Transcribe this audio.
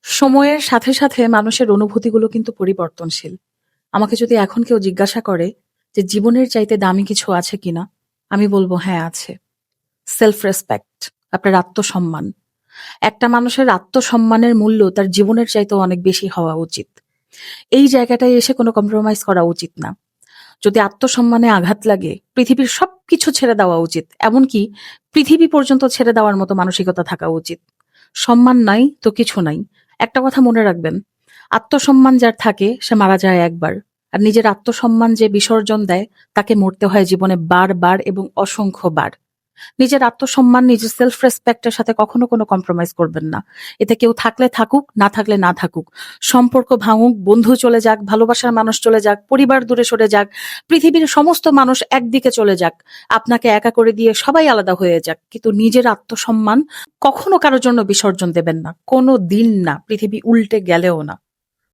সময়ের সাথে সাথে মানুষের অনুভূতিগুলো কিন্তু পরিবর্তনশীল। আমাকে যদি এখন কেউ জিজ্ঞাসা করে যে জীবনের চাইতে দামি কিছু আছে কিনা, আমি বলবো হ্যাঁ আছে। সেলফ রেসপেক্ট, আপনার আত্মসম্মান। একটা মানুষের আত্মসম্মানের মূল্য তার জীবনের চাইতেও অনেক বেশি হওয়া উচিত। এই জায়গাটায় এসে কোনো কম্প্রোমাইজ করা উচিত না। যদি আত্মসম্মানে আঘাত লাগে, পৃথিবীর সবকিছু ছেড়ে দেওয়া উচিত। এমনকি পৃথিবী পর্যন্ত ছেড়ে দেওয়ার মতো মানসিকতা থাকা উচিত। সম্মান নাই তো কিছু নাই। একটা কথা মনে রাখবেন, আত্মসম্মান যার থাকে সে মারা যায় একবার। আর নিজের আত্মসম্মান যে বিসর্জন দেয় তাকে মরতে হয় জীবনে বারবার এবং অসংখ্যবার। নিজের আত্মসম্মান, নিজের সেলফ রেসপেক্টের সাথে কখনো কোনো কম্প্রোমাইজ করবেন না। এতে কেউ থাকলে থাকুক, না থাকলে না থাকুক। সম্পর্ক ভাঙুক, বন্ধু চলে যাক, ভালোবাসার মানুষ চলে যাক, পরিবার দূরে সরে যাক, পৃথিবীর সমস্ত মানুষ একদিকে চলে যাক, আপনাকে একা করে দিয়ে সবাই আলাদা হয়ে যাক, কিন্তু নিজের আত্মসম্মান কখনো কারোর জন্য বিসর্জন দেবেন না। কোনো দিন না, পৃথিবী উল্টে গেলেও না।